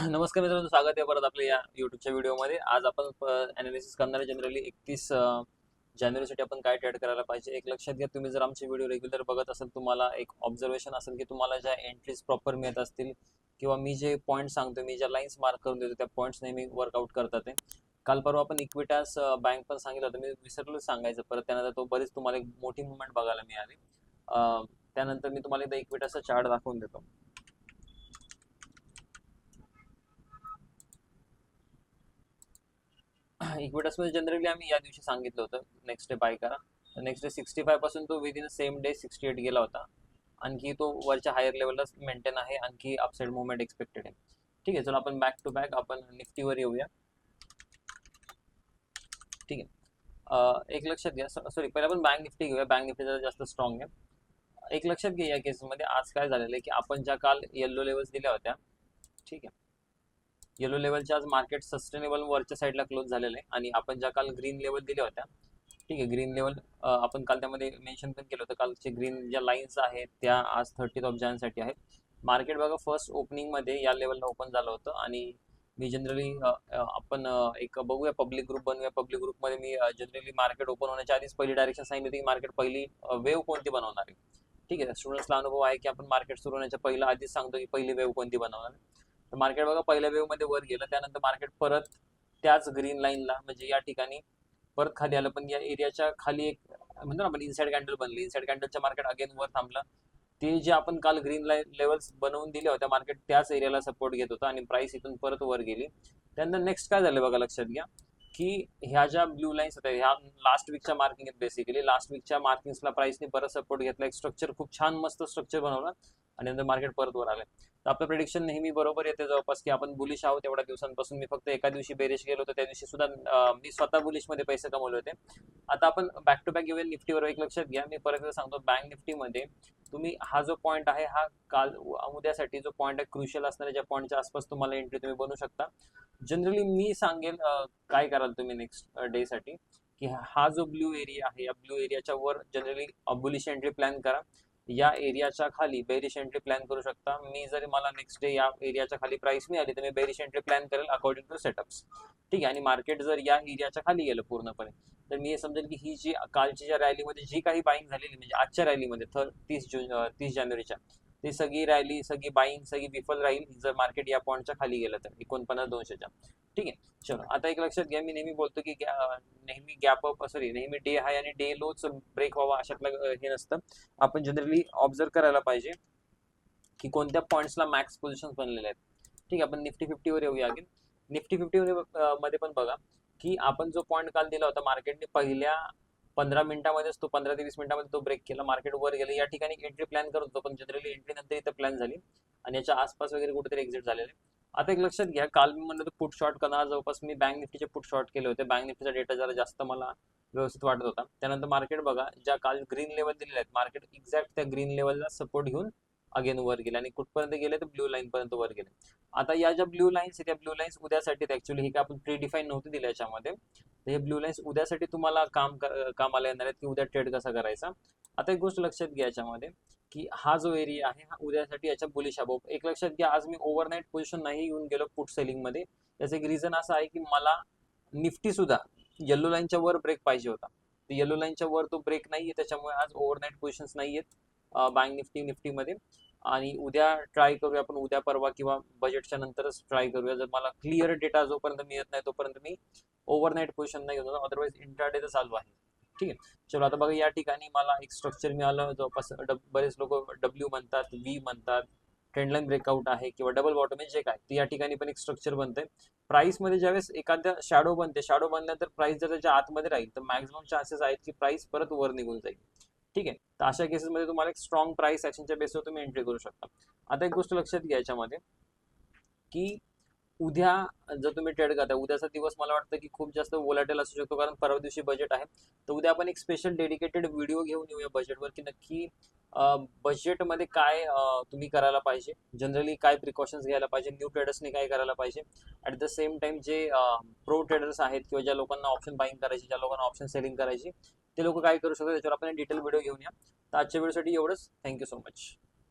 नमस्कार मित्रांनो, स्वागत आहे परत आपल्या या युट्यूबच्या व्हिडिओमध्ये. आज आपण अनालिसिस करणार आहे जनरली 31 जानेवारीसाठी आपण काय ट्रेड करायला पाहिजे. एक लक्षात घ्या, तुम्ही जर आमचे व्हिडिओ रेग्युलर बघत असाल, तुम्हाला एक ऑब्झर्वेशन असेल की तुम्हाला ज्या एंट्रीज प्रॉपर मिळत असतील किंवा मी जे पॉईंट सांगतो, मी ज्या लाईन्स मार्क करून देतो, त्या पॉईंट्स नेहमी वर्कआउट करतात. ते काल परवा आपण इक्विटास बँक पण सांगितलं होतं, मी विसरलो सांगायचं. परत त्यानंतर तो बरीच तुम्हाला एक मोठी मुवमेंट बघायला मिळाली. त्यानंतर मी तुम्हाला एकदा इक्विटासचा चार्ट दाखवून देतो. इक्विटासमध्ये जनरली आम्ही या दिवशी सांगितलं होतं नेक्स्ट डे बाय करा. नेक्स्ट डे 65 पासून तो विदिन सेम डे 68 गेला होता. आणखी तो वरच्या हायर लेवलला मेंटेन आहे. आणखी अपसाइड मुवमेंट एक्सपेक्टेड आहे. ठीक आहे, चला आपण बॅक टू बॅक आपण निफ्टीवर येऊया. ठीक आहे, एक लक्षात घ्या, सॉरी पहिला आपण बँक निफ्टी घेऊया. बँक निफ्टी जरा जास्त स्ट्रॉंग आहे. एक लक्षात घ्या, या केसमध्ये आज काय झालेलं आहे की आपण ज्या काल येल्लो लेवल्स दिल्या होत्या, ठीक आहे, येलो लेवलच्या आज मार्केट सस्टेनेबल वरच्या साईडला क्लोज झालेलं आहे. आणि आपण ज्या काल ग्रीन लेवल दिल्या होत्या, ठीक आहे, ग्रीन लेवल आपण काल त्यामध्ये मेन्शन पण केलं होतं. कालचे ग्रीन ज्या लाईन्स आहेत त्या आज 30 जानेसाठी आहेत. मार्केट बघा फर्स्ट ओपनिंगमध्ये या लेवलला ओपन झालं होतं. आणि मी जनरली आपण एक बघूया, पब्लिक ग्रुप बनवूया. पब्लिक ग्रुपमध्ये मी जनरली मार्केट ओपन होण्याच्या आधीच पहिली डायरेक्शन सांगितली होती की मार्केट पहिली वेव्ह कोणती बनवणार आहे. ठीक आहे, स्टुडंट्सला अनुभव आहे की आपण मार्केट सुरू होण्याच्या पहिला आधीच सांगतो की पहिली वेव्ह कोणती बनवणार आहे. तर मार्केट बघा पहिल्या वेव्ह मध्ये वर गेलं, त्यानंतर मार्केट परत त्याच ग्रीन लाईनला म्हणजे या ठिकाणी परत खाली आलं. पण या एरियाच्या खाली एक म्हणतो ना आपण इनसाइड कॅन्डल बनली. इनसाइड कॅन्डलच्या मार्केट अगेन वर थांबलं. ते जे आपण काल ग्रीन लेवल्स बनवून दिले होत्या, मार्केट त्याच एरियाला सपोर्ट घेत होतं आणि प्राइस इथून परत वर गेली. त्यानंतर नेक्स्ट काय झालं बघा, लक्षात घ्या की ह्या ज्या ब्ल्यू लाईन्स होत्या ह्या लास्ट वीकच्या मार्किंग आहेत. बेसिकली लास्ट वीकच्या मार्किंग्सला प्राइसने परत सपोर्ट घेतला. एक स्ट्रक्चर खूप छान मस्त स्ट्रक्चर बनवलं आणि नंतर मार्केट परत वर आलं. तर आपलं प्रेडिक्शन नेहमी बरोबर येते जवळपास की आपण बुलिश आहोत एवढ्या दिवसांपासून. मी फक्त एका दिवशी बेरिश गेलो होतो, त्या दिवशी सुद्धा मी स्वतः बुलिशमध्ये पैसे कमवले होते. आता आपण बॅक टू बॅक घेऊया निफ्टीवर. एक लक्षात घ्या, मी परत एकदा सांगतो, बँक निफ्टीमध्ये तुम्ही हा जो पॉईंट आहे हा काल उद्यासाठी जो पॉईंट आहे क्रुशियल असणाऱ्या ज्या पॉईंटच्या आसपास तुम्हाला एंट्री तुम्ही बनवू शकता. जनरली मी सांगेल काय कराल तुम्ही नेक्स्ट डे साठी की हा जो ब्ल्यू एरिया आहे या ब्ल्यू एरियाच्या वर जनरली बुलिश एंट्री प्लॅन करा. या एरियाच्या खाली बेरिश एंट्री प्लॅन करू शकता. मी जरी मला नेक्स्ट डे या एरियाच्या खाली प्राइस मिळाली तर मी बेरिश एंट्री प्लॅन करेल अकॉर्डिंग टू सेटअप्स. ठीक आहे, आणि मार्केट जर या एरियाच्या खाली गेलं पूर्णपणे तर मी हे समजेल की ही जी कालची ज्या रॅलीमध्ये जी काही बाईंग झालेली म्हणजे आजच्या रॅलीमध्ये 30 जानेवारीच्या ती सगळी रॅली सगळी बाईंग सगळी विफल राहील जर मार्केट या पॉईंटच्या खाली गेलं तर 49,200च्या. ठीक आहे, चलो आता एक लक्षात घ्या, मी नेहमी बोलतो की नेहमी गॅप अप सॉरी नेहमी डे हाय आणि डे लोच ब्रेक व्हावा अशातलं हे नसतं. आपण जनरली ऑब्झर्व करायला पाहिजे की कोणत्या पॉईंट्सला मॅक्स पोझिशन बनलेले आहेत. ठीक आहे, आपण निफ्टी 50वर येऊया. अगेन निफ्टी 50 मध्ये पण बघा की आपण जो पॉईंट काल दिला होता मार्केटने पहिल्या 15 मिनिटामध्येच तो 15 ते 20 मिनिटामध्ये तो ब्रेक केला, मार्केट वर गेलं. या ठिकाणी एंट्री प्लॅन करत होतो पण जनरली एंट्री नंतर इथं प्लॅन झाली आणि याच्या आसपास वगैरे कुठेतरी एक्झिट झालेले. आता एक लक्षात घ्या, काल मी म्हणलं पुट शॉर्ट करणार, जवळपास मी बँक निफ्टीचे पुट शॉर्ट केले होते. बँक निफ्टीचा डेटा जरा जास्त मला व्यवस्थित वाटत होता. त्यानंतर मार्केट बघा ज्या काल ग्रीन लेवल दिलेले आहेत, मार्केट एक्झॅक्ट त्या ग्रीन लेवलला सपोर्ट घेऊन अगेन वर गेले आणि कुठपर्यंत गेले तर ब्ल्यू लाईन पर्यंत वर गेले. आता या ज्या ब्ल्यू लाईन्स त्या ब्ल्यू लाईन्स उद्यासाठी ऍक्च्युअली ही काय आपण प्री डिफाईन नव्हती दिल्या याच्यामध्ये. तर हे ब्ल्यू लाईन्स उद्यासाठी तुम्हाला कामाला येणार आहेत की उद्या ट्रेड कसा करायचा. आता एक गोष्ट लक्षात घ्या याच्यामध्ये की हा जो एरिया आहे हा उद्यासाठी याच्या बुलिश आहे. एक लक्षात घ्या, आज मी ओव्हरनाईट पोझिशन नाही येऊन गेलो पुट सेलिंग मध्ये. त्याचं एक रिझन असं आहे की मला निफ्टी सुद्धा येलो लाईनच्या वर ब्रेक पाहिजे होता. येलो लाईनच्या वर तो ब्रेक नाहीये, त्याच्यामुळे आज ओव्हरनाईट पोझिशन्स नाहीयेत बँक निफ्टीमध्ये. आणि उद्या ट्राय करूया आपण, उद्या परवा किंवा बजेटच्या नंतरच ट्राय करूया. जर मला क्लिअर डेटा जोपर्यंत मिळत नाही तोपर्यंत मी ओव्हरनाईट पोझिशन नाही घेतो, अदरवाईज इंट्राडे तर चालू आहे. ठीक आहे, चलो आता बघा या ठिकाणी मला एक स्ट्रक्चर मिळालं. जवळपास बरेच लोक डब्ल्यू म्हणतात, व्ही म्हणतात, ट्रेंडलाईन ब्रेकआउट आहे किंवा डबल बॉटम आहे जे काय, या ठिकाणी पण एक स्ट्रक्चर बनते. प्राइस मध्ये ज्यावेळेस एखाद्या शॅडो बनते, शॅडो बनल्यानंतर प्राइस जर त्याच्या आतमध्ये राहील तर मॅक्झिमम चान्सेस आहेत की प्राइस परत वर निघून जाईल. ठीक आहे, तर अशा केसेसमध्ये तुम्हाला एक स्ट्रॉंग प्राइस ऍक्शनच्या बेसवर तुम्ही एंट्री करू शकता. आता एक गोष्ट लक्षात घ्या याच्यामध्ये की उद्या जर तुम्ही ट्रेड करता, उद्याचा दिवस मला वाटतं की खूप जास्त वोलाटेल असू शकतो, कारण परवा दिवशी बजेट आहे. तर उद्या आपण एक स्पेशल डेडिकेटेड व्हिडिओ घेऊन येऊया बजेटवर की नक्की बजेटमध्ये काय तुम्ही करायला पाहिजे, जनरली काय प्रिकॉशन्स घ्यायला पाहिजे, न्यू ट्रेडर्सनी काय करायला पाहिजे, ॲट द सेम टाइम जे प्रो ट्रेडर्स आहेत किंवा ज्या लोकांना ऑप्शन बाईंग करायची, ज्या लोकांना ऑप्शन सेलिंग करायची, ते लोक काय करू शकतात त्याच्यावर आपण डिटेल व्हिडिओ घेऊन या. तर आजच्या व्हिडिओसाठी एवढंच. Thank you so much.